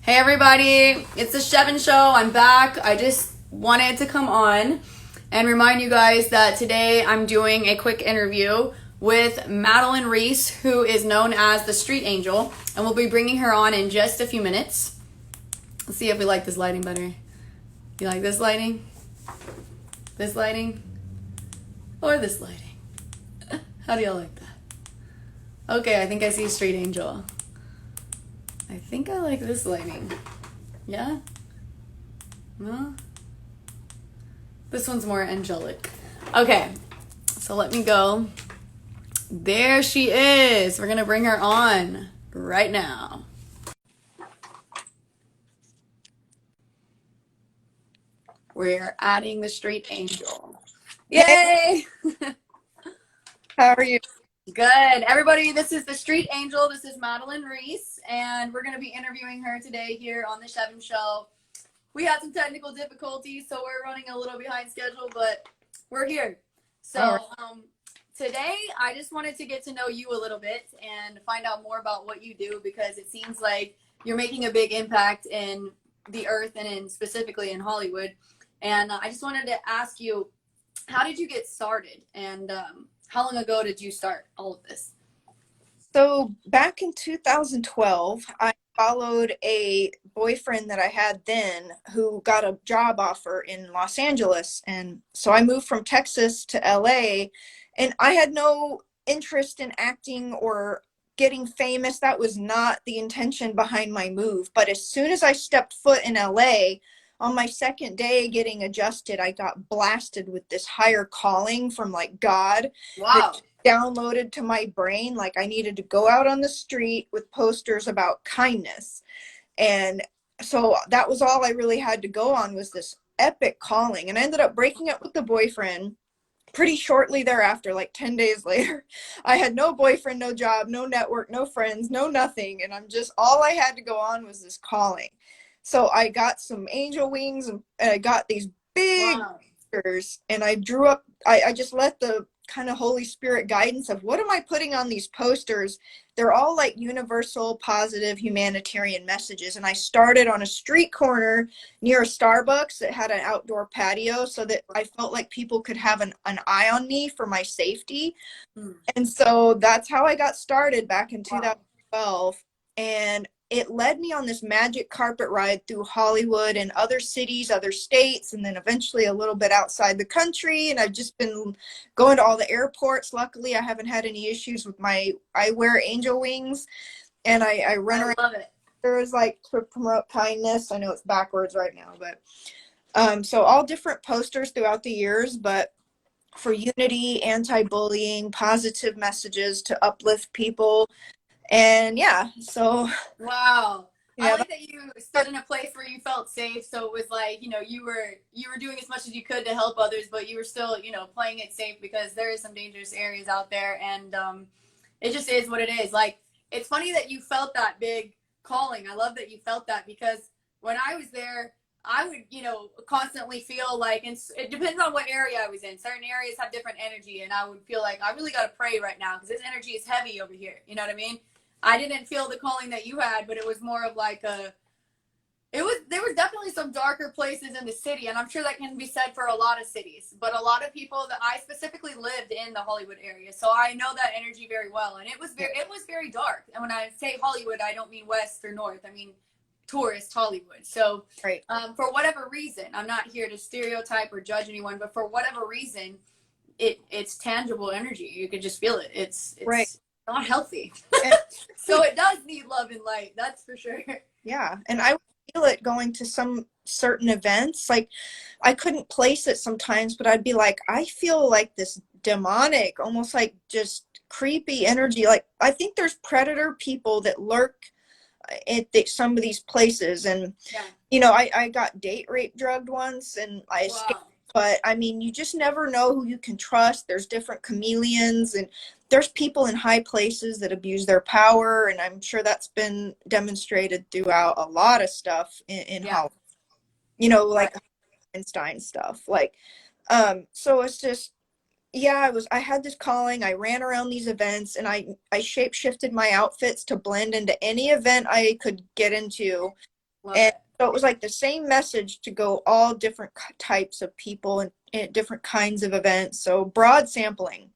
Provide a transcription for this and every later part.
Hey everybody, it's the Shevyn show. I'm back. I just wanted to come on and remind you guys that today I'm doing a quick interview with Mandelyn Reese, who is known as the Street Angel, and we'll be bringing her on in just a few minutes. Let's see if we like this lighting better. You like this lighting? This lighting? Or this lighting? How do y'all like that? Okay, I think I see Street Angel. I think I like this lighting. Yeah? No? This one's more angelic. Okay, so let me go. There she is. We're gonna bring her on right now. We're adding the Street Angel. Hey, Yay! how are you? Good. Everybody, this is the Street Angel. This is Mandelyn Reese, and we're going to be interviewing her today here on the Shevyn Show. We had some technical difficulties, so we're running a little behind schedule, but we're here. So today, I just wanted to get to know you a little bit and find out more about what you do, because it seems like you're making a big impact in the earth and specifically in Hollywood. And I just wanted to ask you, how did you get started? And how long ago did you start all of this? So back in 2012, I followed a boyfriend that I had then who got a job offer in Los Angeles. And so I moved from Texas to LA, and I had no interest in acting or getting famous. That was not the intention behind my move. But as soon as I stepped foot in LA, on my second day getting adjusted, I got blasted with this higher calling from like God Wow. that downloaded to my brain. Like I needed to go out on the street with posters about kindness. And so that was all I really had to go on, was this epic calling. And I ended up breaking up with the boyfriend pretty shortly thereafter, like 10 days later. I had no boyfriend, no job, no network, no friends, no nothing. And all I had to go on was this calling. So I got some angel wings, and I got these big Wow. pictures, and I drew up, I just let the kind of Holy Spirit guidance of what am I putting on these posters. They're all like universal, positive, humanitarian messages. And I started on a street corner near a Starbucks that had an outdoor patio so that I felt like people could have an eye on me for my safety. Mm. And so that's how I got started back in Wow. 2012. And it led me on this magic carpet ride through Hollywood and other cities, other states, and then eventually a little bit outside the country. And I've just been going to all the airports. Luckily, I haven't had any issues with I wear angel wings, and I run I around love it. like to promote kindness. I know it's backwards right now, but so all different posters throughout the years, but for unity, anti-bullying, positive messages to uplift people. And yeah, so Wow. I yeah, like that you stood in a place where you felt safe. So it was like, you were doing as much as you could to help others, but you were still, playing it safe, because there is some dangerous areas out there, and it just is what it is. Like, it's funny that you felt that big calling. I love that you felt that, because when I was there, I would, constantly feel like, and it depends on what area I was in. Certain areas have different energy, and I would feel like I really got to pray right now because this energy is heavy over here. You know what I mean? I didn't feel the calling that you had, but it was more of like there was definitely some darker places in the city, and I'm sure that can be said for a lot of cities. But a lot of people, that I specifically lived in the Hollywood area, so I know that energy very well, and it was very dark. And when I say Hollywood, I don't mean west or north. I mean tourist Hollywood. So right. for whatever reason, I'm not here to stereotype or judge anyone, but for whatever reason, it's tangible energy. You can just feel it. It's Right. not healthy. And, So it does need love and light, that's for sure. yeah, and I would feel it going to some certain events. Like I couldn't place it sometimes, but I'd be like, I feel like this demonic, almost like just creepy energy. Like I think there's predator people that lurk at some of these places. And Yeah. I got date rape drugged once, and I escaped. Wow. But I mean, you just never know who you can trust. There's different chameleons, and there's people in high places that abuse their power. And I'm sure that's been demonstrated throughout a lot of stuff in Yeah. Hollywood, Right. like Einstein stuff. So it's just, yeah, I had this calling. I ran around these events, and I shape shifted my outfits to blend into any event I could get into Love And it. so it was like the same message to go all different types of people and different kinds of events. So broad sampling.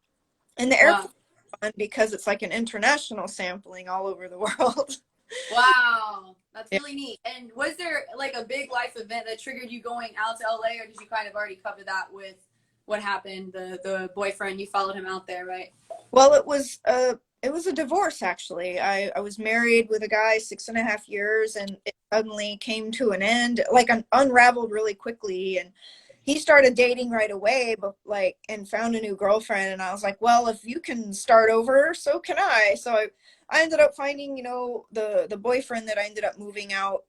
And the Wow. airport is fun because it's like an international sampling all over the world. Wow. That's Yeah. really neat. And was there like a big life event that triggered you going out to LA, or did you kind of already cover that with what happened, the boyfriend, you followed him out there, right? Well, it was a divorce actually. I was married with a guy 6.5 years, and it suddenly came to an end, like unraveled really quickly. And he started dating right away, but like, and found a new girlfriend. And I was like, well, if you can start over, so can I. So I ended up finding, the boyfriend that I ended up moving out.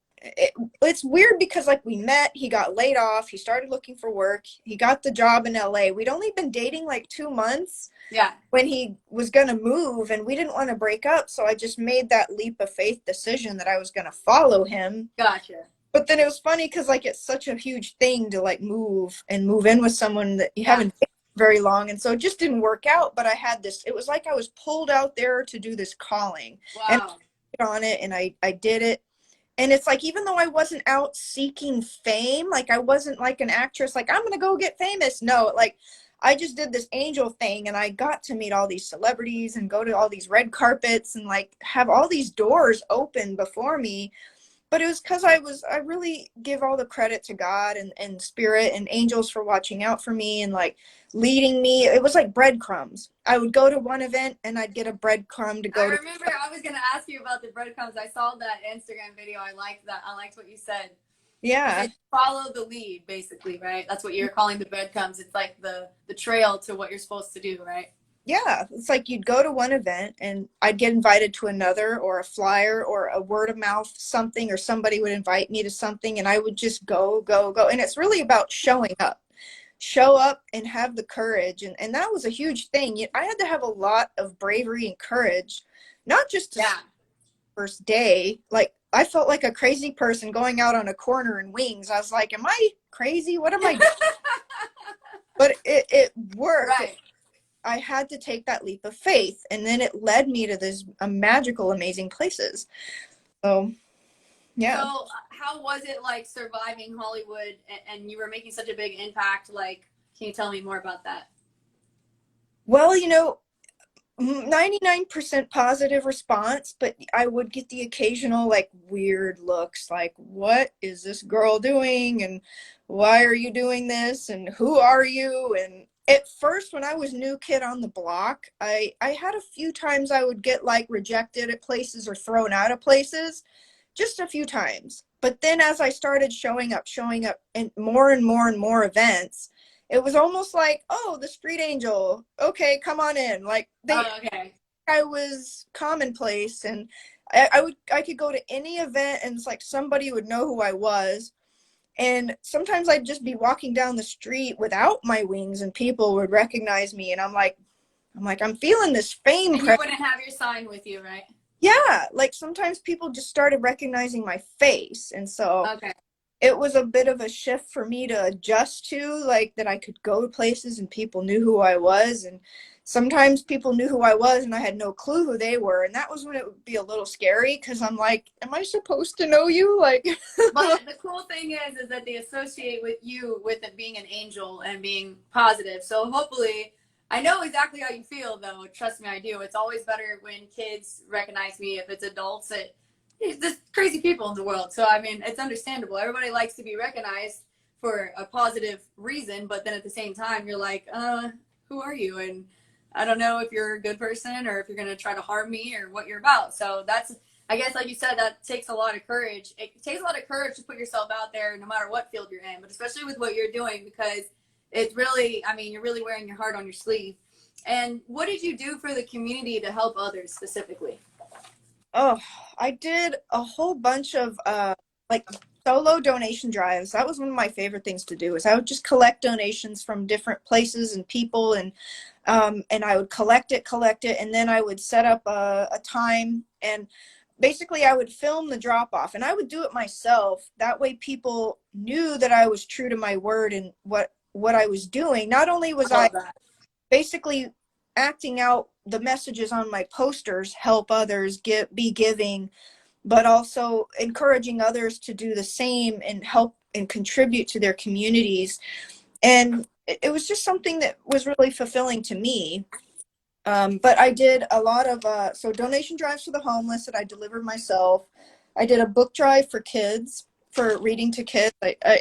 It's weird because like we met, he got laid off, he started looking for work, he got the job in LA. We'd only been dating like 2 months Yeah. when he was going to move, and we didn't want to break up. So I just made that leap of faith decision that I was going to follow him. Gotcha. But then it was funny because like it's such a huge thing to like move in with someone that you Yeah. haven't dated very long. And so it just didn't work out. But I had this, it was like I was pulled out there to do this calling, and Wow. I on it, and I did it. And it's like, even though I wasn't out seeking fame, like I wasn't like an actress, like I'm going to go get famous. No, like I just did this angel thing, and I got to meet all these celebrities and go to all these red carpets and like have all these doors open before me. But it was because I really give all the credit to God and spirit and angels for watching out for me and like leading me. It was like breadcrumbs. I would go to one event and I'd get a breadcrumb to I go to. remember I was gonna ask you about the breadcrumbs. I saw that Instagram video. I liked that. I liked what you said. You Yeah. said follow the lead, basically, right? That's what you're calling the breadcrumbs. It's like the trail to what you're supposed to do, right? Yeah, it's like you'd go to one event and I'd get invited to another, or a flyer or a word of mouth something, or somebody would invite me to something, and I would just go, go, go. And it's really about showing up. Show up and have the courage. And that was a huge thing. I had to have a lot of bravery and courage, not just to Yeah. first day. Like I felt like a crazy person going out on a corner in wings. I was like, am I crazy? What am I doing? But it worked. Right. I had to take that leap of faith, and then it led me to this magical, amazing places. So, yeah. So, how was it like surviving Hollywood, and you were making such a big impact? Like, can you tell me more about that? Well, 99% positive response, but I would get the occasional like weird looks like, what is this girl doing? And why are you doing this? And who are you? And at first, when I was new kid on the block, I had a few times I would get like rejected at places or thrown out of places, just a few times. But then as I started showing up in more and more and more events, it was almost like, oh, the street angel. Okay, come on in. Like Oh, okay. I was commonplace, and I could go to any event, and it's like somebody would know who I was. And sometimes I'd just be walking down the street without my wings, and people would recognize me, and I'm feeling this fame And you pressure. wouldn't have your sign with you, right? Yeah, like sometimes people just started recognizing my face, and so Okay. it was a bit of a shift for me to adjust to, like that I could go to places and people knew who I was, and sometimes people knew who I was and I had no clue who they were, and that was when it would be a little scary because I'm like, am I supposed to know you? Like But the cool thing is that they associate with you with it being an angel and being positive. So hopefully, I know exactly how you feel, though. Trust me, I do. It's always better when kids recognize me. If it's adults, it's just crazy people in the world. So I mean, it's understandable. Everybody likes to be recognized for a positive reason, but then at the same time, you're like, who are you? And I don't know if you're a good person or if you're gonna try to harm me or what you're about. So that's, I guess, like you said, that takes a lot of courage. It takes a lot of courage to put yourself out there no matter what field you're in, but especially with what you're doing, because it's really, I mean, you're really wearing your heart on your sleeve. And what did you do for the community to help others specifically? oh, I did a whole bunch of like solo donation drives. That was one of my favorite things to do, is I would just collect donations from different places and people, and I would collect it, and then I would set up a time, and basically I would film the drop off, and I would do it myself. That way people knew that I was true to my word and what I was doing. Not only was I I love that. basically acting out the messages on my posters, help others, be giving, but also encouraging others to do the same and help and contribute to their communities. And it was just something that was really fulfilling to me. But I did a lot of so donation drives for the homeless that I delivered myself. I did a book drive for kids for reading to kids,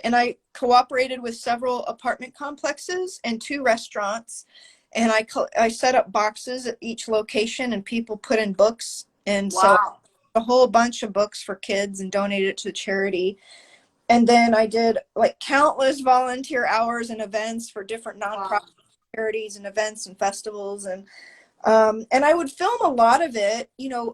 and I cooperated with several apartment complexes and 2 restaurants, and I set up boxes at each location, and people put in books, and so Wow. a whole bunch of books for kids and donated it to the charity. And then I did like countless volunteer hours and events for different nonprofit Wow. charities and events and festivals, and I would film a lot of it,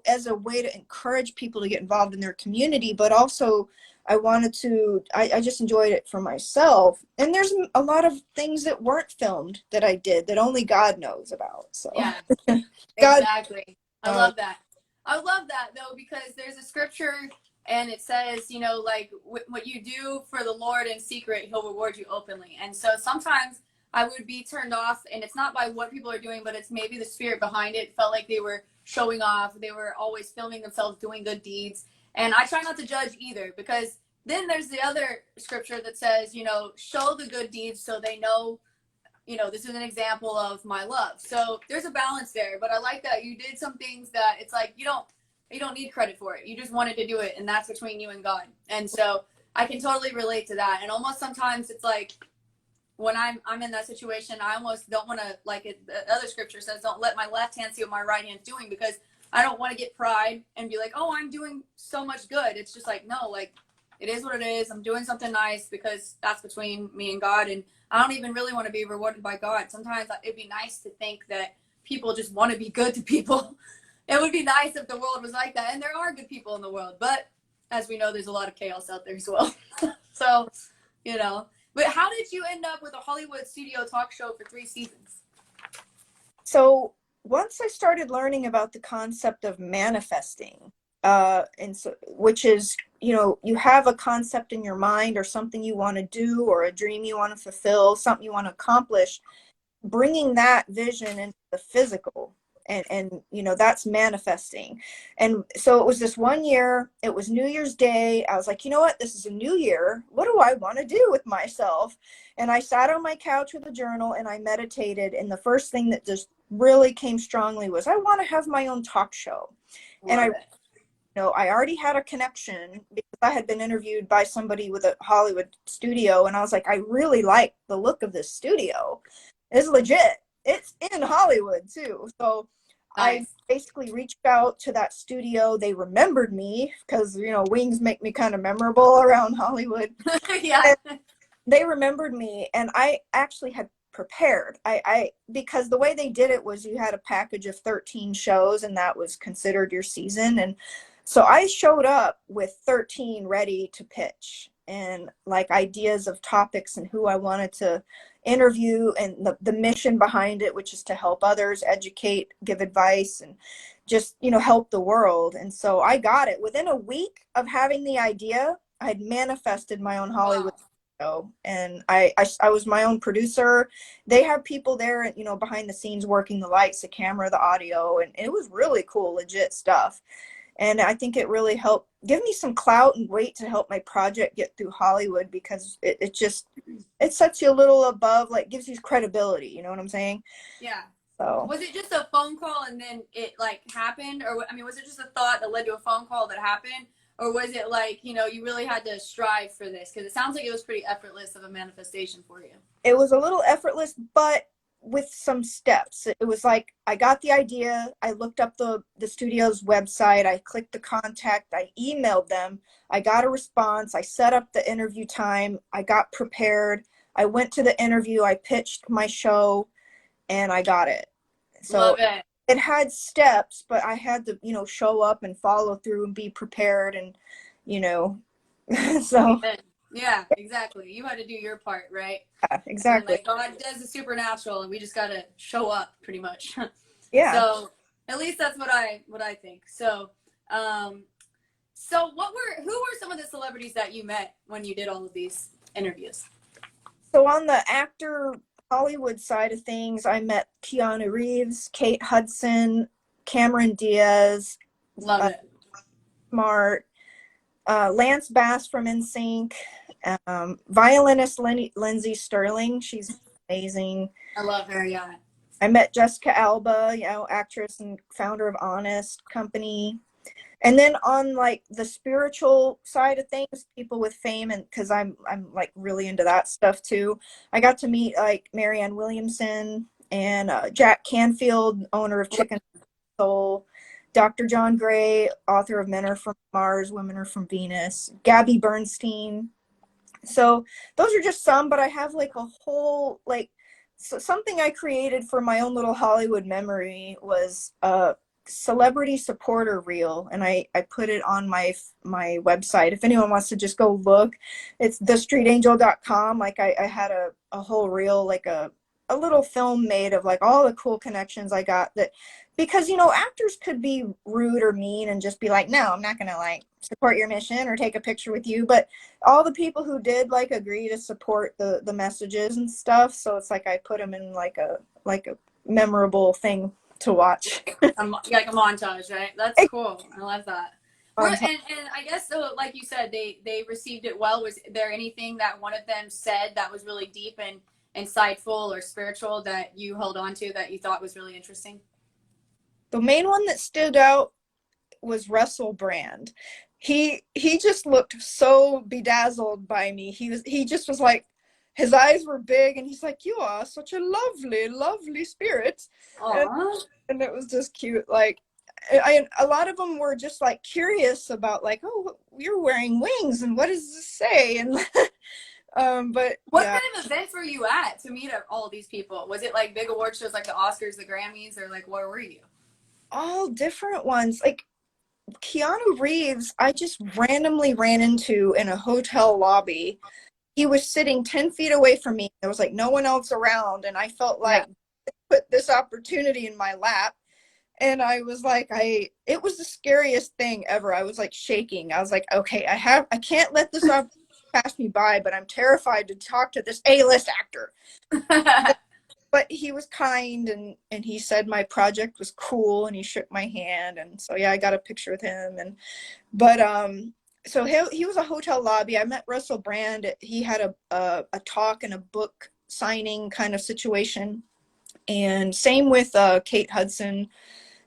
as a way to encourage people to get involved in their community, but also I just enjoyed it for myself. And there's a lot of things that weren't filmed that I did that only God knows about. So Yeah. God, Exactly. I uh, love that. I love that though, because there's a scripture and it says, like what you do for the Lord in secret, he'll reward you openly. And so sometimes I would be turned off, and it's not by what people are doing, but it's maybe the spirit behind it. Felt like they were showing off. They were always filming themselves doing good deeds. And I try not to judge either, because then there's the other scripture that says, show the good deeds so they know, this is an example of my love. So there's a balance there, but I like that you did some things that it's like you don't need credit for it. You just wanted to do it, and that's between you and God. And so I can totally relate to that. And almost sometimes it's like when I'm in that situation, I almost don't want to, like the other scripture says, don't let my left hand see what my right hand's doing, because I don't want to get pride and be like, oh, I'm doing so much good. It's just like, no, like it is what it is. I'm doing something nice because that's between me and God. And I don't even really want to be rewarded by God. Sometimes it'd be nice to think that people just want to be good to people. It would be nice if the world was like that. And there are good people in the world. But as we know, there's a lot of chaos out there as well. So, you know. But how did you end up with a Hollywood studio talk show for 3 seasons? so once I started learning about the concept of manifesting, and so, which is, you have a concept in your mind or something you want to do or a dream you want to fulfill, something you want to accomplish, bringing that vision into the physical, and that's manifesting. And so it was this one year, it was New Year's Day. I was like, you know what, this is a new year, what do I want to do with myself? And I sat on my couch with a journal and I meditated, and the first thing that just really came strongly was, I want to have my own talk show. And Love it. I already had a connection because I had been interviewed by somebody with a Hollywood studio, and I was like, I really like the look of this studio. It's legit. It's in Hollywood too. So I Nice. basically reached out to that studio. They remembered me because, wings make me kind of memorable around Hollywood. Yeah. And they remembered me, and I actually had prepared. I because the way they did it was you had a package of 13 shows, and that was considered your season. And so I showed up with 13 ready to pitch, and like ideas of topics and who I wanted to interview, and the mission behind it, which is to help others, educate, give advice, and just, help the world. And so I got it. Within a week of having the idea, I had manifested my own Hollywood Wow. show, and I was my own producer. They have people there, behind the scenes working the lights, the camera, the audio, and it was really cool, legit stuff. And I think it really helped give me some clout and weight to help my project get through Hollywood, because it sets you a little above, like gives you credibility. You know what I'm saying? Yeah. So Was it just a phone call and then it like happened? Or, I mean, was it just a thought that led to a phone call that happened? Or was it like, you really had to strive for this? Because it sounds like it was pretty effortless of a manifestation for you. it was a little effortless, but with some steps. It was like, I got the idea, I looked up the studio's website, I clicked the contact, I emailed them, I got a response, I set up the interview time, I got prepared, I went to the interview, I pitched my show, and I got it. So Love it. it had steps, but I had to, show up and follow through and be prepared, and, you know, so Amen. Yeah, exactly. You had to do your part, right? yeah, And exactly. like God does the supernatural, and we just gotta show up, pretty much. Yeah. So at least that's what I think. So, so who were some of the celebrities that you met when you did all of these interviews? So on the actor Hollywood side of things, I met Keanu Reeves, Kate Hudson, Cameron Diaz, Love uh, it. smart. Lance Bass from NSYNC, violinist Lindsay Sterling. She's amazing. I love her. Yeah. I met Jessica Alba, you know, actress and founder of Honest Company. And then on like the spiritual side of things, people with fame, and because I'm like really into that stuff too. I got to meet like Marianne Williamson and Jack Canfield, owner of Chicken Soul, Dr. John Gray, author of Men Are From Mars, Women Are From Venus, Gabby Bernstein. So those are just some, but I have like a whole like something I created for my own little Hollywood memory was a celebrity supporter reel, and I put it on my website. If anyone wants to just go look, it's thestreetangel.com. Like I had a whole reel, like a little film made of like all the cool connections I got, that because you know actors could be rude or mean and just be like, no, I'm not gonna like support your mission or take a picture with you, but all the people who did like agree to support the messages and stuff, so it's like I put them in like a memorable thing to watch. Like a montage, right? That's cool. I love that. And I guess so, like you said, they received it well. Was there anything that one of them said that was really deep and insightful or spiritual that you held on to that you thought was really interesting? The main one that stood out was Russell Brand. He just looked so bedazzled by me. He just was like, his eyes were big and he's like, you are such a lovely spirit. And it was just cute. Like a lot of them were just like curious about like, oh, you're wearing wings and what does this say? And but what kind of events were you at to meet all these people? Was it like big award shows like the Oscars, the Grammys, or like where were you? All different ones. Like Keanu Reeves, I just randomly ran into in a hotel lobby. He was sitting 10 feet away from me. There was like no one else around. And I felt like put this opportunity in my lap. And I was like, it was the scariest thing ever. I was like shaking. I was like, okay, I can't let this opportunity pass me by, but I'm terrified to talk to this A-list actor. But he was kind and he said my project was cool and he shook my hand. And so, yeah, I got a picture with him. So he was a hotel lobby. I met Russell Brand. He had a talk and a book signing kind of situation. And same with Kate Hudson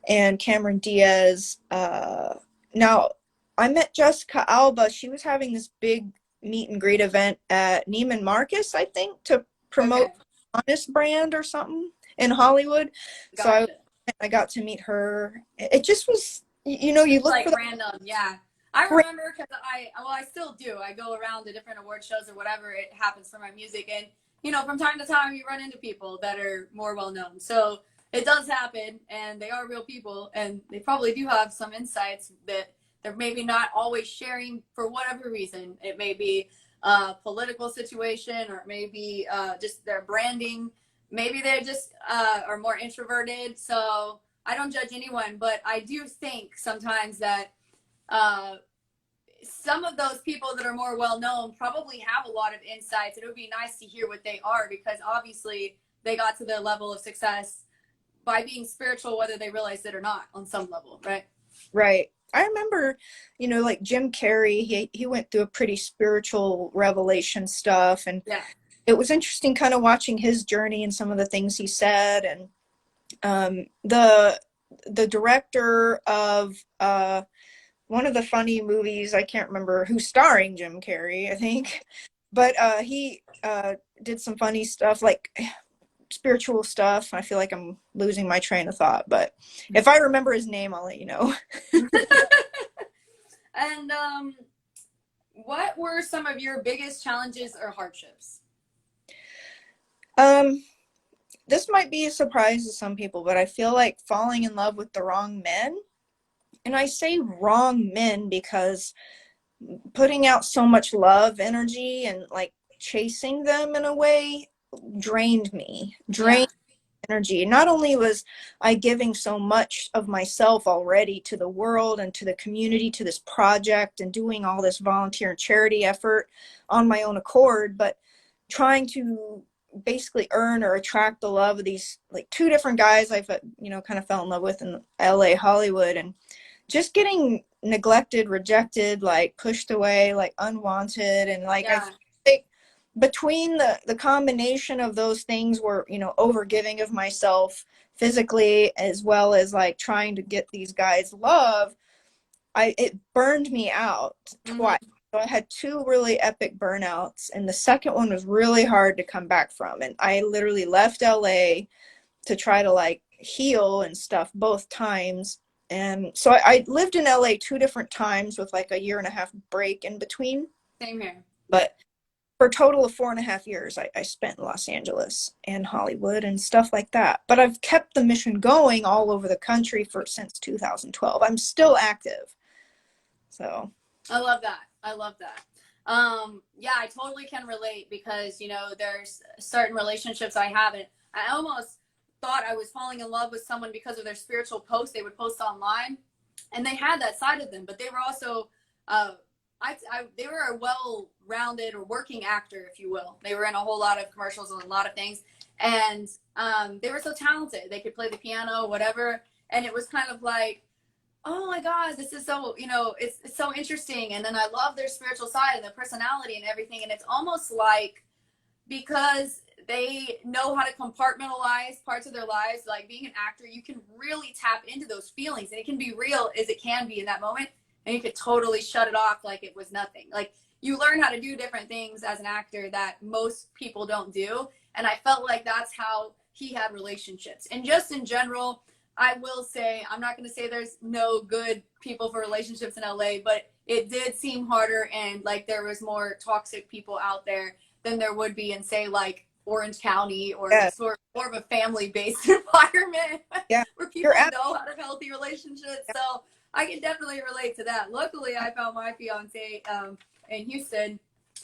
and Cameron Diaz. Now, I met Jessica Alba. She was having this big meet and greet event at Neiman Marcus, I think, to promote Honest brand or something in Hollywood. Gotcha. So I got to meet her. It just was, you know, you look like for random. Yeah. I remember because I still do. I go around to different award shows or whatever it happens for my music. And, you know, from time to time you run into people that are more well known. So it does happen and they are real people and they probably do have some insights that they're maybe not always sharing for whatever reason. It may be a political situation or maybe just their branding. Maybe they just are more introverted. So I don't judge anyone, but I do think sometimes that some of those people that are more well known probably have a lot of insights. It would be nice to hear what they are because obviously they got to the level of success by being spiritual, whether they realize it or not on some level, right? Right. I remember, you know, like Jim Carrey, he went through a pretty spiritual revelation stuff. And it was interesting kind of watching his journey and some of the things he said. And the director of one of the funny movies, I can't remember who's starring Jim Carrey, I think, but he did some funny stuff like spiritual stuff. I feel like I'm losing my train of thought, but if I remember his name, I'll let you know. And what were some of your biggest challenges or hardships? This might be a surprise to some people, but I feel like falling in love with the wrong men. And I say wrong men because putting out so much love energy and like chasing them in a way drained energy. Not only was I giving so much of myself already to the world and to the community, to this project and doing all this volunteer and charity effort on my own accord, but trying to basically earn or attract the love of these like two different guys I've, you know, kind of fell in love with in LA, Hollywood, and just getting neglected, rejected, like pushed away, like unwanted. And like, I Yeah. think between the combination of those things were, you know, overgiving of myself physically, as well as like trying to get these guys love, it burned me out Mm-hmm. twice. So I had two really epic burnouts, and the second one was really hard to come back from. And I literally left LA to try to like heal and stuff both times. And so I lived in LA two different times with like a year and a half break in between. Same here. But for a total of 4.5 years, I spent in Los Angeles and Hollywood and stuff like that. But I've kept the mission going all over the country since 2012. I'm still active. So I love that. I love that. Yeah, I totally can relate because, you know, there's certain relationships I haven't. I almost thought I was falling in love with someone because of their spiritual posts they would post online. And they had that side of them, but they were also, they were a well-rounded or working actor, if you will. They were in a whole lot of commercials and a lot of things. And they were so talented. They could play the piano, whatever. And it was kind of like, oh my God, this is so, you know, it's so interesting. And then I love their spiritual side and their personality and everything. And it's almost like because they know how to compartmentalize parts of their lives, like being an actor, you can really tap into those feelings and it can be real as it can be in that moment. And you could totally shut it off like it was nothing. Like you learn how to do different things as an actor that most people don't do. And I felt like that's how he had relationships. And just in general, I will say, I'm not going to say there's no good people for relationships in LA, but it did seem harder and like there was more toxic people out there than there would be in, say, like Orange County or yeah, sort of more of a family-based environment yeah, where people you're at, know how to have healthy relationships. So I can definitely relate to that. Luckily, I found my fiance in Houston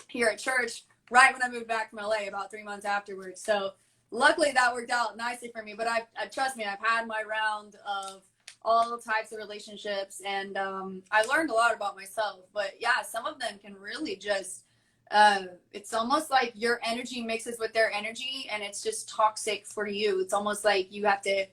here at church right when I moved back from LA about 3 months afterwards. So luckily that worked out nicely for me, but I trust me, I've had my round of all types of relationships and I learned a lot about myself. But yeah, some of them can really just it's almost like your energy mixes with their energy and it's just toxic for you. It's almost like you have to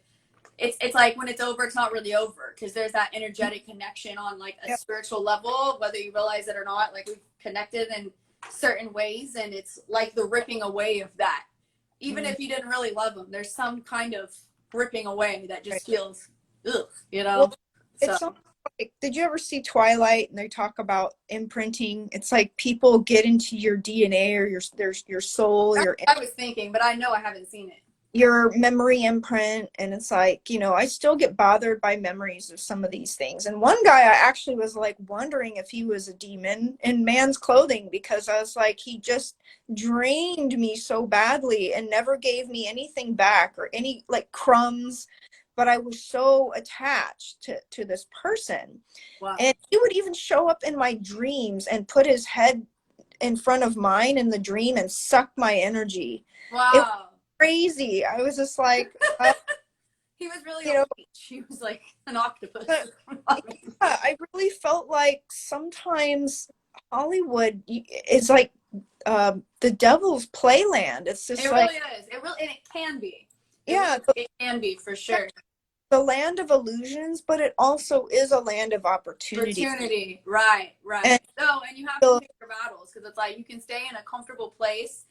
it's like when it's over, it's not really over because there's that energetic connection on like a yeah, spiritual level, whether you realize it or not. Like we've connected in certain ways and it's like the ripping away of that. Even if you didn't really love them, there's some kind of ripping away that just right. feels ugh, you know? Well, So it's almost like, did you ever see Twilight and they talk about imprinting? It's like people get into your DNA or your soul, that's what I was thinking, but I know I haven't seen it. your memory imprint. And it's like, you know, I still get bothered by memories of some of these things. And one guy, I actually was like wondering if he was a demon in man's clothing, because I was like, he just drained me so badly and never gave me anything back or any like crumbs. But I was so attached to this person. Wow. And he would even show up in my dreams and put his head in front of mine in the dream and suck my energy. It was Wow. crazy. I was just like, He was really you a know, leech. He was like an octopus. but yeah, I really felt like sometimes Hollywood is like the devil's playland. It's It just like, really is. It really, and it can be. It yeah, really, it can be for sure. the land of illusions, but it also is a land of opportunity. Opportunity. Right, And right. So, and you have to so, pick your battles because it's like you can stay in a comfortable place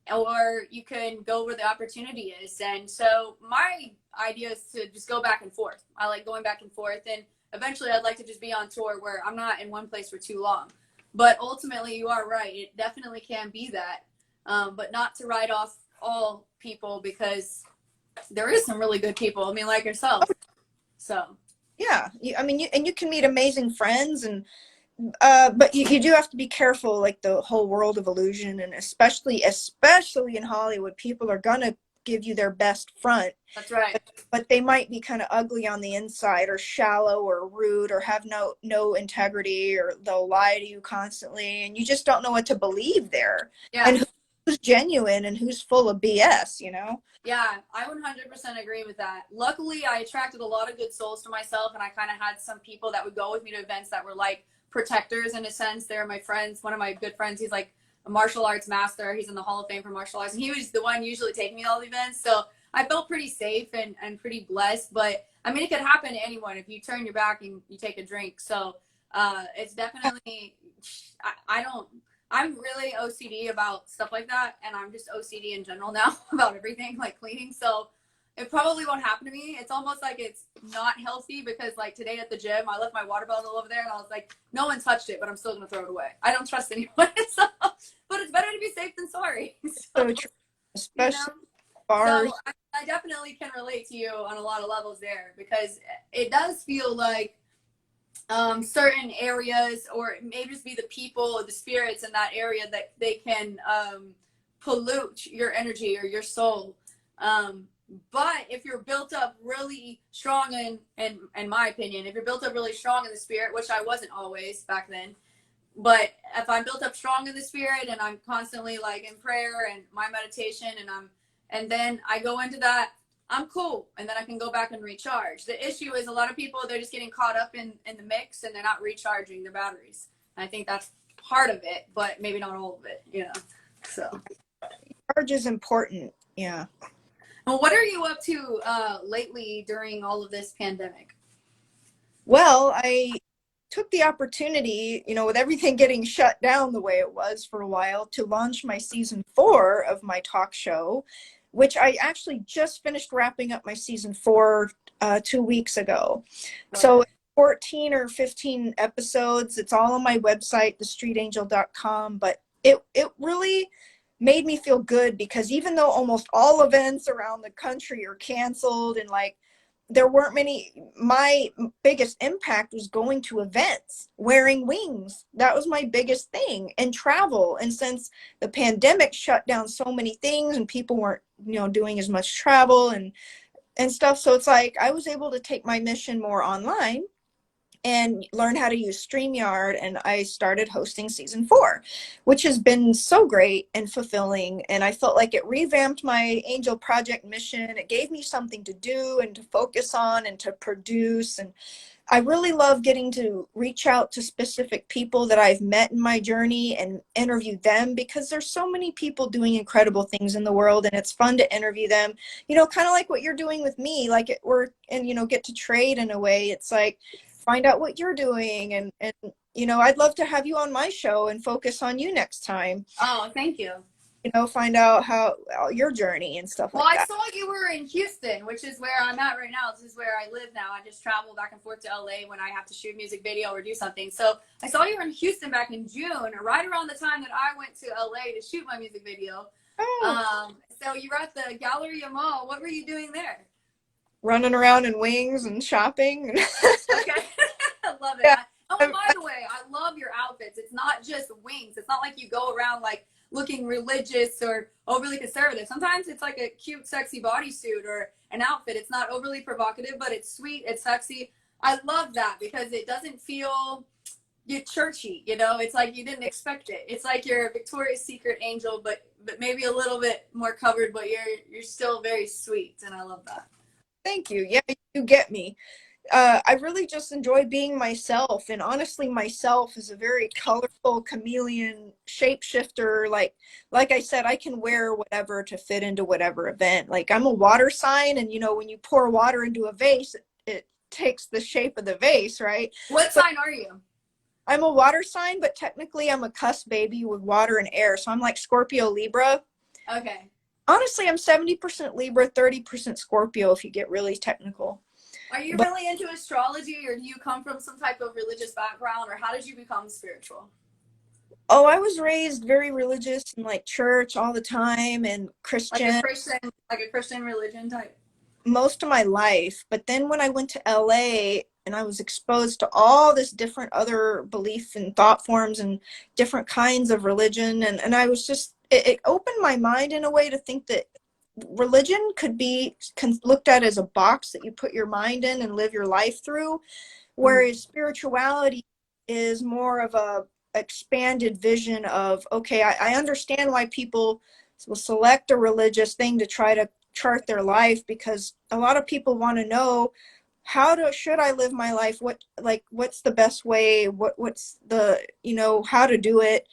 or you can go where the opportunity is. And so my idea is to just go back and forth. I like going back and forth. And eventually I'd like to just be on tour where I'm not in one place for too long. But ultimately, you are right. It definitely can be that. But not to write off all people because there is some really good people. I mean, like yourself. So. yeah, I mean, you can meet amazing friends and but you do have to be careful, like the whole world of illusion, and especially in Hollywood, people are gonna give you their best front. That's right. But they might be kind of ugly on the inside, or shallow, or rude, or have no integrity, or they'll lie to you constantly, and you just don't know what to believe there. Yeah. And who's genuine and who's full of BS, you know? Yeah, I 100% agree with that. Luckily, I attracted a lot of good souls to myself, and I kind of had some people that would go with me to events that were like protectors in a sense. They're my friends. One of my good friends, he's like a martial arts master. He's in the Hall of Fame for martial arts, and he was the one usually taking me to all the events. So I felt pretty safe and pretty blessed. But I mean, it could happen to anyone if you turn your back and you take a drink. So it's definitely, I don't, I'm really OCD about stuff like that. And I'm just OCD in general now about everything like cleaning. So it probably won't happen to me. It's almost like it's not healthy because like today at the gym, I left my water bottle over there and I was like, no one touched it, but I'm still going to throw it away. I don't trust anyone. So, but it's better to be safe than sorry. So, So true, you know, especially bars. so I definitely can relate to you on a lot of levels there because it does feel like certain areas, or it may just be the people or the spirits in that area that they can pollute your energy or your soul. But if you're built up really strong in my opinion, if you're built up really strong in the spirit, which I wasn't always back then, but if I'm built up strong in the spirit and I'm constantly like in prayer and my meditation and then I go into that, I'm cool. And then I can go back and recharge. The issue is a lot of people, they're just getting caught up in the mix and they're not recharging their batteries. And I think that's part of it, but maybe not all of it, you know? So. Charge is important. Yeah. Well, what are you up to lately during all of this pandemic? Well, I took the opportunity, you know, with everything getting shut down the way it was for a while, to launch my season 4 of my talk show, which I actually just finished wrapping up my season 4 2 weeks ago. Right. So 14 or 15 episodes. It's all on my website, thestreetangel.com. But it really made me feel good because even though almost all events around the country are canceled and like there weren't many, my biggest impact was going to events, wearing wings. That was my biggest thing, and travel. And since the pandemic shut down so many things and people weren't, you know, doing as much travel and stuff, so it's like I was able to take my mission more online and learn how to use StreamYard, and I started hosting season 4, which has been so great and fulfilling. And I felt like it revamped my Angel Project mission. It gave me something to do and to focus on and to produce. And I really love getting to reach out to specific people that I've met in my journey and interview them, because there's so many people doing incredible things in the world, and it's fun to interview them, you know, kind of like what you're doing with me, like and, you know, get to trade in a way. It's like, find out what you're doing, and you know, I'd love to have you on my show and focus on you next time. Oh, thank you. You know, find out how your journey and stuff Well, like I that. saw you were in Houston, which is where I'm at right now. This is where I live now. I just travel back and forth to LA when I have to shoot a music video or do something. So I saw you were in Houston back in June, right around the time that I went to LA to shoot my music video. Oh. So you were at the Galleria Mall. What were you doing there? Running around in wings and shopping. Okay. I love it. Yeah. Oh, and by the way, I love your outfits. It's not just wings. It's not like you go around like looking religious or overly conservative. Sometimes it's like a cute, sexy bodysuit or an outfit. It's not overly provocative, but it's sweet. It's sexy. I love that because it doesn't feel you're churchy. You know, it's like you didn't expect it. It's like you're a Victoria's Secret angel, but maybe a little bit more covered, but you're still very sweet, and I love that. Thank you. Yeah, you get me. I really just enjoy being myself, and honestly, myself is a very colorful chameleon shapeshifter. Like I said, I can wear whatever to fit into whatever event. Like, I'm a water sign, and you know, when you pour water into a vase, it takes the shape of the vase, right? What sign are you? I'm a water sign, but technically I'm a cuss baby with water and air. So I'm like Scorpio Libra. Okay. Honestly, I'm 70% Libra, 30% Scorpio if you get really technical. Are you But really into astrology, or do you come from some type of religious background, or how did you become spiritual? oh, I was raised very religious and like church all the time and Like a Christian Christian, like a Christian religion type? most of my life. But then when I went to LA and I was exposed to all this different other belief and thought forms and different kinds of religion, and I was just, it opened my mind in a way to think that religion could be looked at as a box that you put your mind in and live your life through, whereas spirituality is more of a expanded vision of, okay, I understand why people will select a religious thing to try to chart their life, because a lot of people want to know, should I live my life, what's the best way, what's the, you know, how to do it.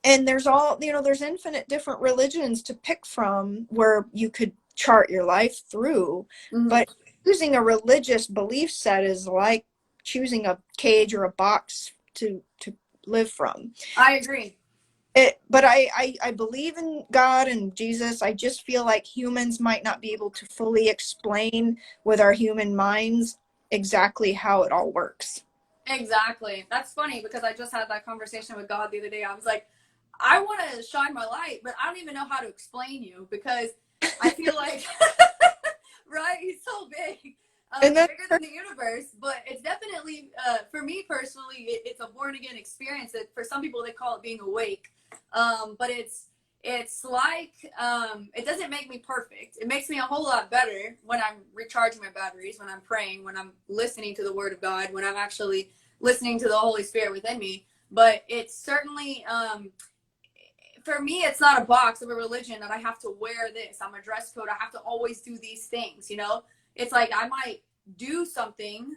And there's all, you know, there's infinite different religions to pick from, where you could chart your life through. Mhm. But choosing a religious belief set is like choosing a cage or a box to live from. I agree. But I believe in God and Jesus. I just feel like humans might not be able to fully explain with our human minds exactly how it all works. Exactly. That's funny because I just had that conversation with God the other day. I was like, I want to shine my light, but I don't even know how to explain you because I feel like, right? He's so big, And then bigger than the universe. But it's definitely, for me personally, it's a born again experience. That for some people they call it being awake, but it's like it doesn't make me perfect. It makes me a whole lot better when I'm recharging my batteries, when I'm praying, when I'm listening to the Word of God, when I'm actually listening to the Holy Spirit within me. But it's certainly for me, it's not a box of a religion that I have to wear this. I'm a dress code. I have to always do these things. You know, it's like I might do something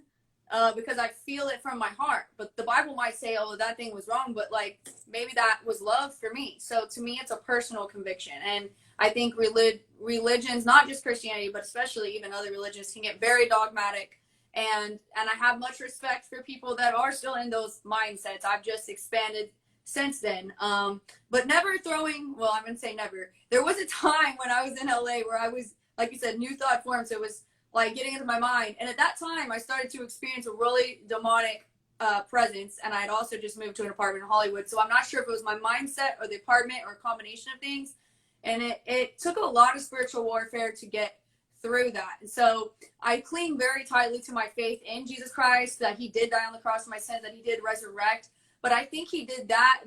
because I feel it from my heart, but the Bible might say, "Oh, that thing was wrong," but like maybe that was love for me. So to me, it's a personal conviction, and I think religions, not just Christianity, but especially even other religions, can get very dogmatic. And I have much respect for people that are still in those mindsets. I've just expanded since then. But never throwing, well, I'm going to say never. There was a time when I was in LA where I was, like you said, new thought forms. It was like getting into my mind. And at that time, I started to experience a really demonic presence. And I had also just moved to an apartment in Hollywood. So I'm not sure if it was my mindset or the apartment or a combination of things. And it took a lot of spiritual warfare to get through that. And so I cling very tightly to my faith in Jesus Christ, that he did die on the cross for my sins, that he did resurrect. But I think he did that.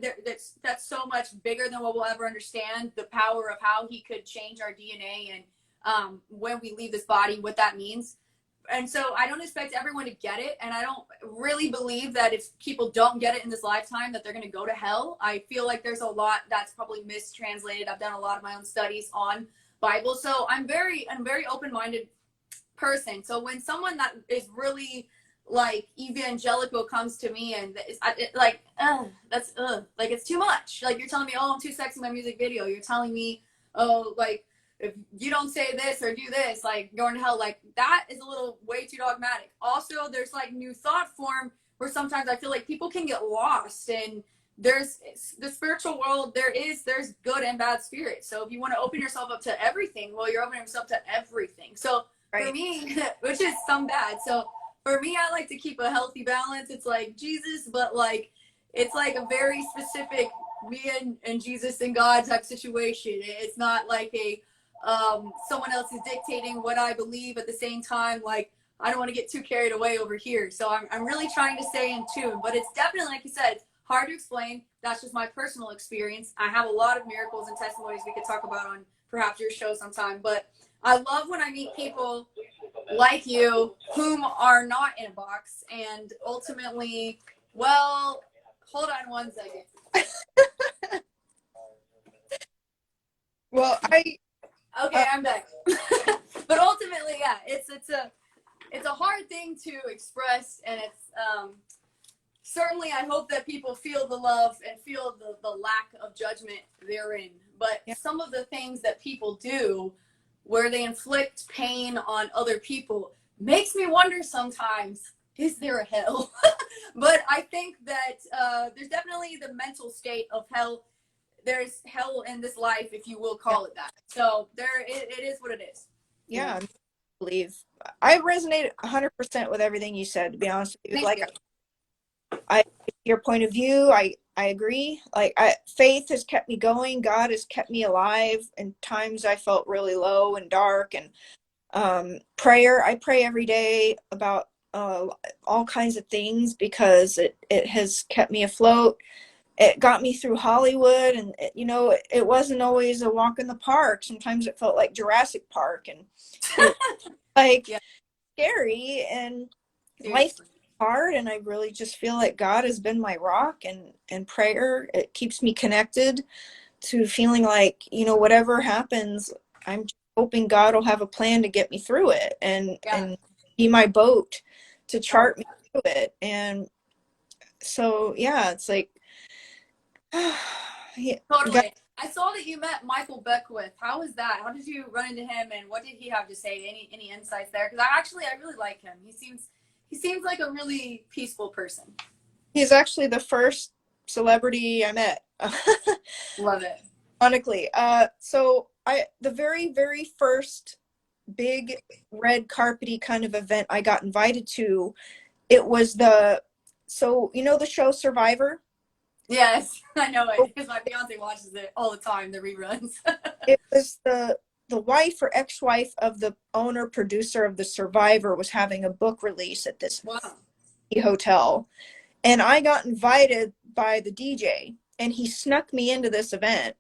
That's so much bigger than what we'll ever understand. The power of how he could change our DNA and when we leave this body, what that means. And so I don't expect everyone to get it. And I don't really believe that if people don't get it in this lifetime, that they're going to go to hell. I feel like there's a lot that's probably mistranslated. I've done a lot of my own studies on Bible. So I'm very open-minded person. So when someone that is really like evangelical comes to me and like that's like it's too much. Like you're telling me, oh, I'm too sexy in my music video. You're telling me, oh, like if you don't say this or do this, like going to hell. Like that is a little way too dogmatic. Also, there's like new thought form where sometimes I feel like people can get lost, and there's the spiritual world. There's good and bad spirits. So if you want to open yourself up to everything, well, you're opening yourself to everything. So for right. me, which is some bad. So for me, I like to keep a healthy balance. It's like Jesus, but like it's like a very specific me and Jesus and God type situation. It's not like a someone else is dictating what I believe at the same time. Like I don't want to get too carried away over here. So I'm really trying to stay in tune. But it's definitely, like you said, it's hard to explain. That's just my personal experience. I have a lot of miracles and testimonies we could talk about on perhaps your show sometime. But I love when I meet people like you whom are not in a box and ultimately, well, hold on one second. Well, Okay, I'm back. But ultimately, yeah, it's a hard thing to express, and it's certainly I hope that people feel the love and feel the lack of judgment therein. But yeah, some of the things that people do where they inflict pain on other people makes me wonder sometimes, is there a hell? But I think that there's definitely the mental state of hell. There's hell in this life, if you will yeah, call it that. So it is what it is. Yeah. yeah. I believe I resonate 100% with everything you said. To be honest with you, Thank like you. I your point of view, I agree. Like faith has kept me going. God has kept me alive in times I felt really low and dark. And prayer, I pray every day about all kinds of things because it has kept me afloat. It got me through Hollywood, and it wasn't always a walk in the park. Sometimes it felt like Jurassic Park, and it was like Yeah, scary, and life seriously. hard. And I really just feel like God has been my rock, and prayer, it keeps me connected to feeling like, whatever happens, I'm just hoping God will have a plan to get me through it, and Yeah, be my boat to right. chart me through it. And so yeah, it's like yeah, God, Totally. I saw that you met Michael Beckwith. How was that? How did you run into him, and what did he have to say? Any insights there? Because I really like him. He seems like a really peaceful person. He's actually the first celebrity I met. Love it. Ironically. So the very, very first big red carpety kind of event I got invited to, it was so you know the show Survivor? Yes, I know it because my fiance watches it all the time, the reruns. It was the wife or ex-wife of the owner producer of the Survivor was having a book release at this Wow. hotel, and I got invited by the DJ, and he snuck me into this event.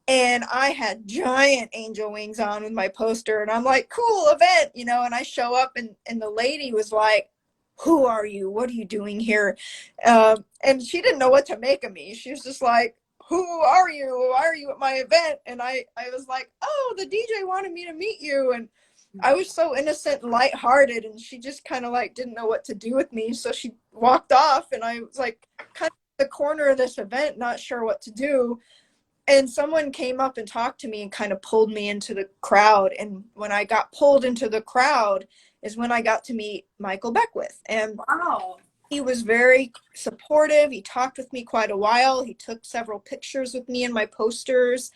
And I had giant angel wings on with my poster, and I'm like, cool event, you know, and I show up, and the lady was like, who are you? What are you doing here? And she didn't know what to make of me. She was just like, who are you? Why are you at my event? And I was like, oh, the DJ wanted me to meet you. And I was so innocent and lighthearted, and she just kind of like didn't know what to do with me. So she walked off, and I was like kind of in the corner of this event, not sure what to do. And someone came up and talked to me and kind of pulled me into the crowd. And when I got pulled into the crowd is when I got to meet Michael Beckwith. And Wow. he was very supportive. He talked with me quite a while. He took several pictures with me in my posters.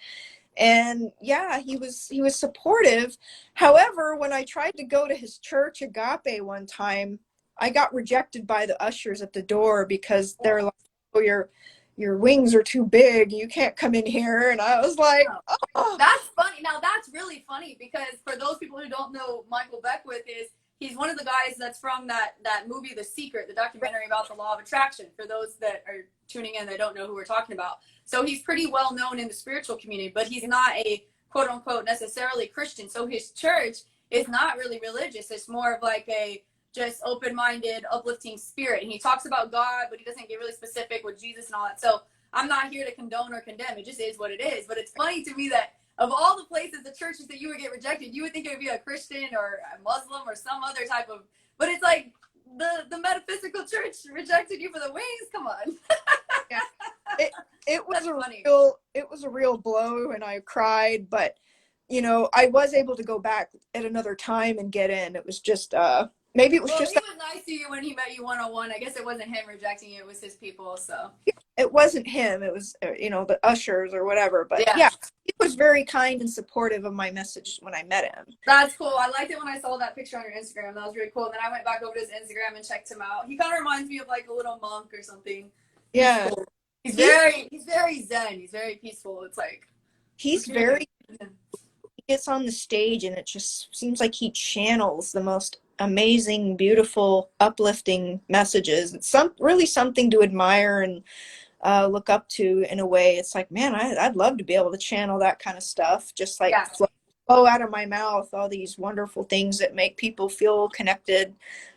And yeah, he was supportive. However, when I tried to go to his church, Agape, one time, I got rejected by the ushers at the door because they're like, oh, your wings are too big. You can't come in here. And I was like, oh. That's funny. Now that's really funny because for those people who don't know, Michael Beckwith he's one of the guys that's from that movie The Secret, the documentary about the law of attraction. For those that are tuning in that don't know who we're talking about. So he's pretty well known in the spiritual community, but he's not a quote unquote necessarily Christian. So his church is not really religious. It's more of like a just open-minded, uplifting spirit. And he talks about God, but he doesn't get really specific with Jesus and all that. So I'm not here to condone or condemn. It just is what it is. But it's funny to me that of all the places, the churches that you would get rejected, you would think it would be a Christian or a Muslim or some other type of, but it's like the metaphysical church rejected you for the wings. Come on. Yeah. It was a real blow, and I cried, but you know, I was able to go back at another time and get in. It was just maybe it was Well, just he was nice to you when he met you one-on-one. I guess it wasn't him rejecting you, it was his people. So it wasn't him. It was you know, the ushers or whatever. But yeah, he was very kind and supportive of my message when I met him. That's cool. I liked it when I saw that picture on your Instagram. That was really cool. And then I went back over to his Instagram and checked him out. He kind of reminds me of like a little monk or something. Yeah. He's cool. He's very zen. He's very peaceful. It's like he gets on the stage and it just seems like he channels the most amazing, beautiful, uplifting messages. It's really something to admire and look up to in a way. It's like, man, I'd love to be able to channel that kind of stuff. Just like flow out of my mouth, all these wonderful things that make people feel connected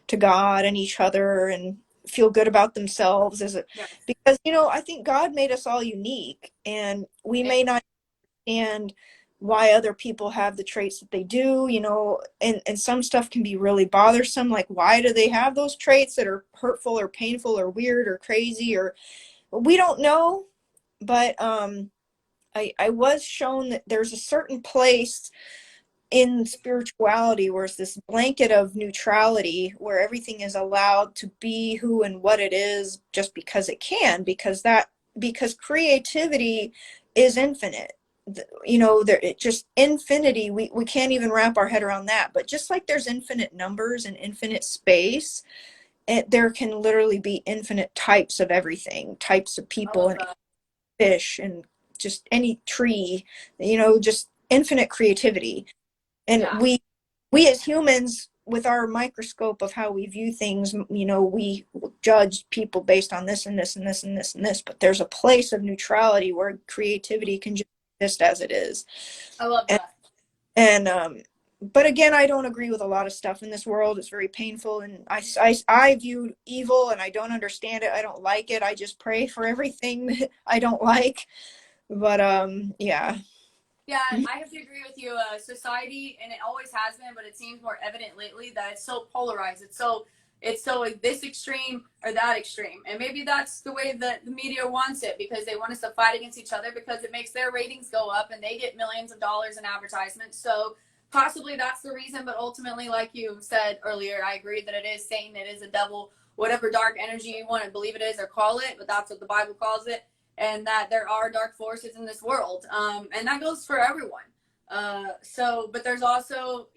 to God and each other and feel good about themselves. Because, you know, I think God made us all unique, and we may not understand why other people have the traits that they do, you know, and some stuff can be really bothersome. Like, why do they have those traits that are hurtful or painful or weird or crazy, or we don't know. But I was shown that there's a certain place in spirituality where it's this blanket of neutrality, where everything is allowed to be who and what it is just because it can, because creativity is infinite. You know, just infinity, we can't even wrap our head around that. But just like there's infinite numbers and infinite space, there can literally be infinite types of everything, types of people and fish and just any tree, you know, just infinite creativity. And we as humans, with our microscope of how we view things, you know, we judge people based on this and this and this and this and this. But there's a place of neutrality where creativity can just exist as it is. I love that. And but again, I don't agree with a lot of stuff in this world. It's very painful, and I view evil, and I don't understand it. I don't like it. I just pray for everything that I don't like. But yeah. Yeah, I have to agree with you. Society, and it always has been, but it seems more evident lately that it's so polarized. It's so it's so like this extreme or that extreme. And maybe that's the way that the media wants it, because they want us to fight against each other because it makes their ratings go up and they get millions of dollars in advertisements. So possibly that's the reason. But ultimately, like you said earlier, I agree that it is Satan, it is a devil, whatever dark energy you want to believe it is or call it, but that's what the Bible calls it. And that there are dark forces in this world. And that goes for everyone. But there's also,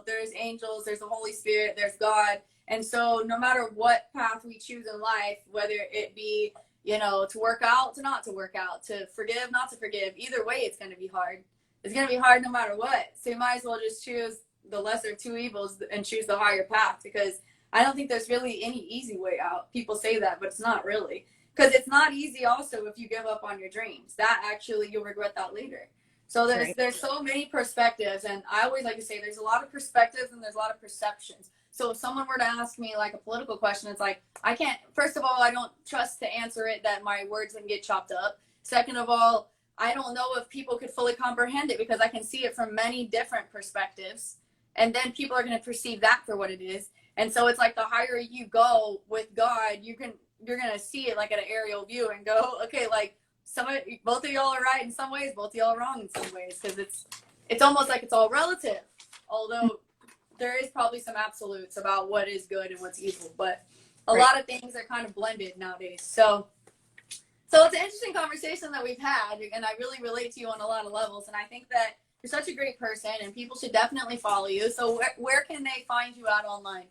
there's angels, there's the Holy Spirit, there's God. And so no matter what path we choose in life, whether it be, to work out, to not to work out, to forgive, not to forgive, either way, it's going to be hard. It's going to be hard no matter what. So you might as well just choose the lesser two evils and choose the higher path, because I don't think there's really any easy way out. People say that, but it's not really. Because it's not easy also if you give up on your dreams. That actually, you'll regret that later. So there's so many perspectives. And I always like to say there's a lot of perspectives and there's a lot of perceptions. So if someone were to ask me like a political question, it's like, I can't, first of all, I don't trust to answer it that my words wouldn't get chopped up. Second of all, I don't know if people could fully comprehend it because I can see it from many different perspectives. And then people are going to perceive that for what it is. And so it's like the higher you go with God, you're going to see it like at an aerial view and go, okay, like both of y'all are right in some ways, both of y'all are wrong in some ways, because it's almost like it's all relative. Although there is probably some absolutes about what is good and what's evil, but a lot of things are kind of blended nowadays. So it's an interesting conversation that we've had, and I really relate to you on a lot of levels. And I think that you're such a great person, and people should definitely follow you. So where can they find you at online?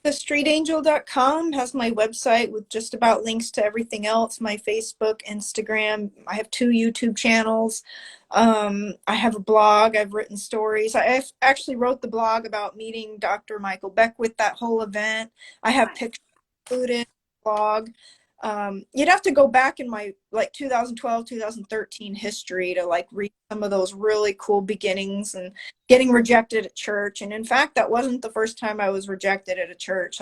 TheStreetAngel.com has my website with just about links to everything else. My Facebook, Instagram. I have 2 YouTube channels. I have a blog. I've written stories. I actually wrote the blog about meeting Dr. Michael Beckwith, that whole event. I have pictures included in the blog. You'd have to go back in my 2012, 2013 history to read some of those really cool beginnings and getting rejected at church. And in fact, that wasn't the first time I was rejected at a church.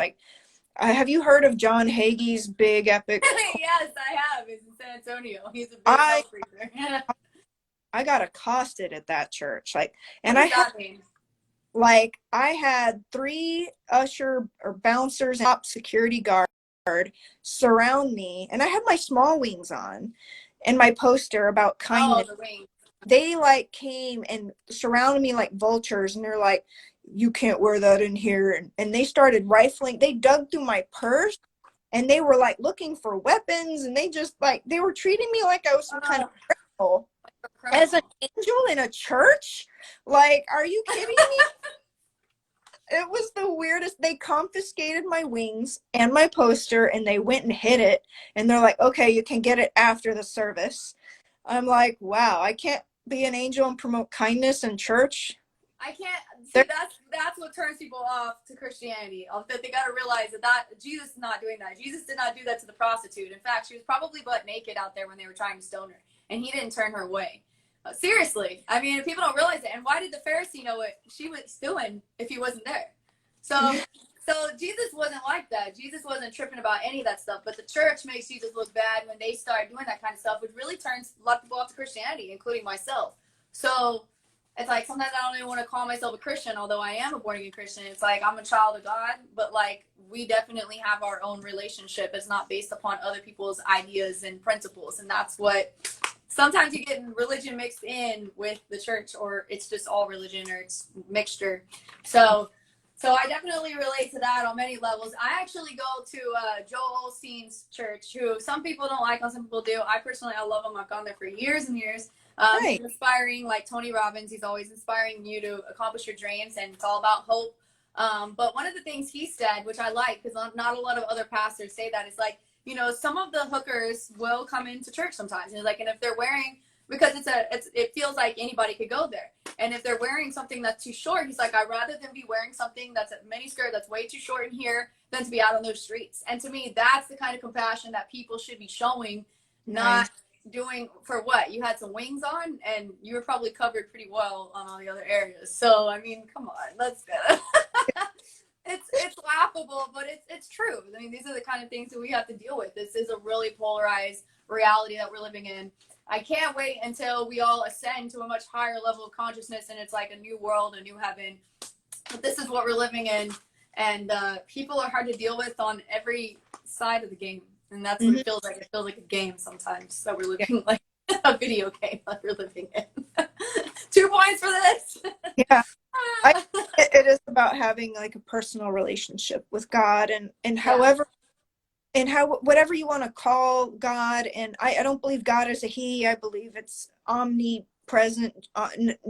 Have you heard of John Hagee's big epic? Yes, I have. He's in San Antonio. He's a big hell preacher. I got accosted at that church. And I had 3 usher or bouncers and top security guard surround me, and I had my small wings on and my poster about kindness. Oh, the wings. They came and surrounded me like vultures, and they're like, you can't wear that in here. And they started rifling. They dug through my purse, and they were looking for weapons, and they just they were treating me like I was some kind of criminal. As an angel in a church? Are you kidding me? It was the weirdest. They confiscated my wings and my poster, and they went and hid it. And they're like, okay, you can get it after the service. I'm like, wow, I can't be an angel and promote kindness in church. I can't see. That's what turns people off to Christianity. That they got to realize that Jesus is not doing that. Jesus did not do that to the prostitute. In fact, she was probably butt naked out there when they were trying to stone her, and he didn't turn her away. Seriously, I mean, people don't realize it. And why did the Pharisee know what she was doing if he wasn't there? So Jesus wasn't like that. Jesus wasn't tripping about any of that stuff. But the church makes Jesus look bad when they start doing that kind of stuff, which really turns a lot of people off to Christianity, including myself. So it's sometimes I don't even want to call myself a Christian, although I am a born-again Christian. It's I'm a child of God, but we definitely have our own relationship. It's not based upon other people's ideas and principles. And that's what sometimes you get religion mixed in with the church, or it's just all religion, or it's mixture. So I definitely relate to that on many levels. I actually go to Joel Osteen's church, who some people don't like, and some people do. I love him. I've gone there for years and years. He's inspiring, like Tony Robbins. He's always inspiring you to accomplish your dreams, and it's all about hope. But one of the things he said, which I like, because not a lot of other pastors say that, is some of the hookers will come into church sometimes, and and if they're wearing, because it feels like anybody could go there, and if they're wearing something that's too short, he's like, I'd rather than be wearing something that's a mini skirt that's way too short in here than to be out on those streets. And to me, that's the kind of compassion that people should be showing, not doing for what you had some wings on, and you were probably covered pretty well on all the other areas. So I mean, come on, let's go. It's laughable, but it's true. I mean, these are the kind of things that we have to deal with. This is a really polarized reality that we're living in. I can't wait until we all ascend to a much higher level of consciousness, and it's like a new world, a new heaven. But this is what we're living in. and people are hard to deal with on every side of the game, and that's what Mhm. it feels like. It feels like a game sometimes that we're Yeah. living like a video game that we're living in. 2 points for this. Yeah. I it is about having like a personal relationship with God, and Yeah. however and how whatever you want to call God. And I don't believe God is a he. I believe it's omnipresent,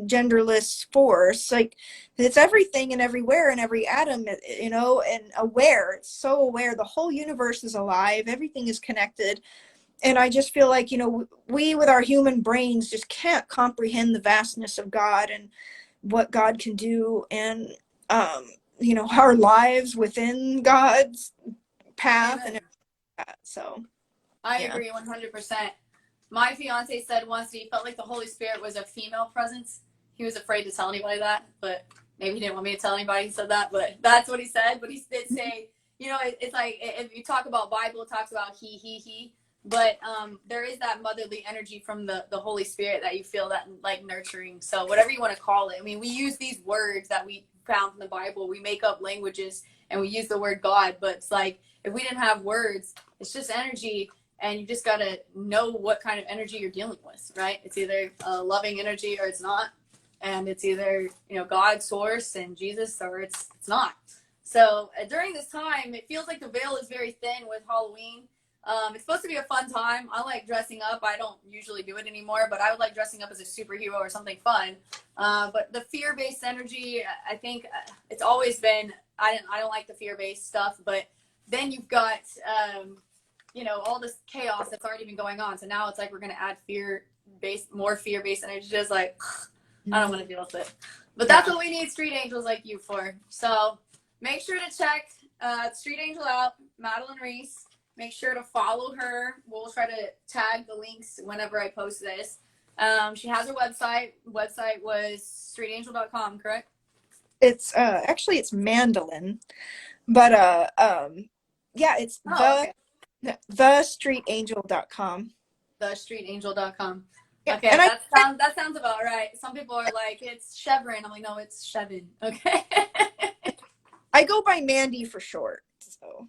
genderless force. Like it's everything and everywhere and every atom, you know, and aware. It's so aware. The whole universe is alive. Everything is connected. And I just feel like, you know, we with our human brains just can't comprehend the vastness of God and what God can do, and um, you know, our lives within God's path and Amen. everything like that. So I yeah. agree 100%. My fiance said once that he felt like the Holy Spirit was a female presence. He was afraid to tell anybody that, but maybe he didn't want me to tell anybody he said that, but that's what he said. But he did say, you know, it's like if you talk about Bible, it talks about he. But there is that motherly energy from the Holy Spirit that you feel, that like nurturing. So whatever you want to call it. I mean, we use these words that we found in the Bible. We make up languages and we use the word God, but it's like if we didn't have words, it's just energy, and you just got to know what kind of energy you're dealing with, right? It's either a loving energy or it's not, and it's either, you know, God, source, and Jesus, or it's not. So during this time, it feels like the veil is very thin with Halloween. It's supposed to be a fun time. I like dressing up. I don't usually do it anymore, but I would like dressing up as a superhero or something fun. But the fear-based energy, I think it's always been. I don't like the fear-based stuff, but then you've got you know, all this chaos that's already been going on. So now it's like we're gonna add more fear-based energy. Just like I don't want to deal with it. But that's what we need street angels like you for. So make sure to check Street Angel out, Mandelyn Reese. Make sure to follow her. We'll try to tag the links whenever I post this. She has her website. Website was streetangel.com, correct? It's actually it's Mandelyn, but yeah, it's Oh, okay. thestreetangel.com. Thestreetangel.com. Yeah, Okay, and that sounds about right. Some people are like, it's Shevyn. I'm like, no, it's Shevyn. Okay. I go by Mandy for short. So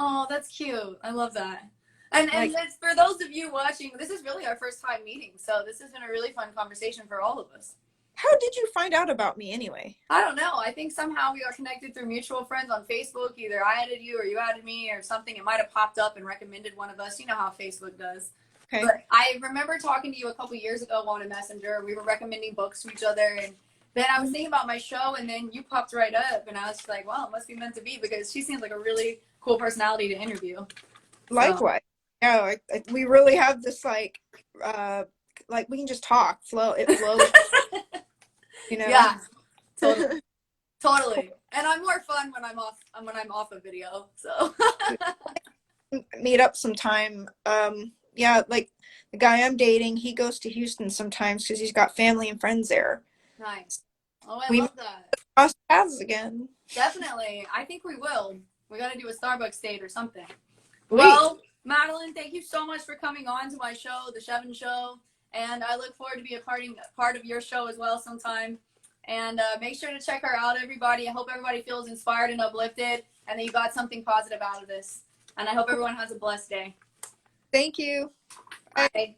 Oh, that's cute. I love that. And like, it's, for those of you watching, this is really our first time meeting, so this has been a really fun conversation for all of us. how did you find out about me anyway? I don't know. I think somehow we got connected through mutual friends on Facebook. Either I added you or you added me or something. It might have popped up and recommended one of us. You know how Facebook does. Okay. But I remember talking to you a couple years ago on a messenger. We were recommending books to each other, and then I was thinking about my show, and then you popped right up, and I was like, "Well, it must be meant to be," because she seems like a really cool personality to interview. So Likewise. Yeah, we really have this like we can just talk, flow. It flows, you know. yeah, totally, totally. And I'm more fun when I'm off a video. So Meet up sometime. Yeah, like the guy I'm dating, he goes to Houston sometimes because he's got family and friends there. nice. Oh, I We love that. cross paths again. Definitely. I think we will. We got to do a Starbucks date or something. Sweet. Well, Mandelyn, thank you so much for coming on to my show, The Shevyn Show. And I look forward to be a part of your show as well sometime. And make sure to check her out, everybody. I hope everybody feels inspired and uplifted, and that you got something positive out of this. And I hope everyone has a blessed day. Thank you. Bye.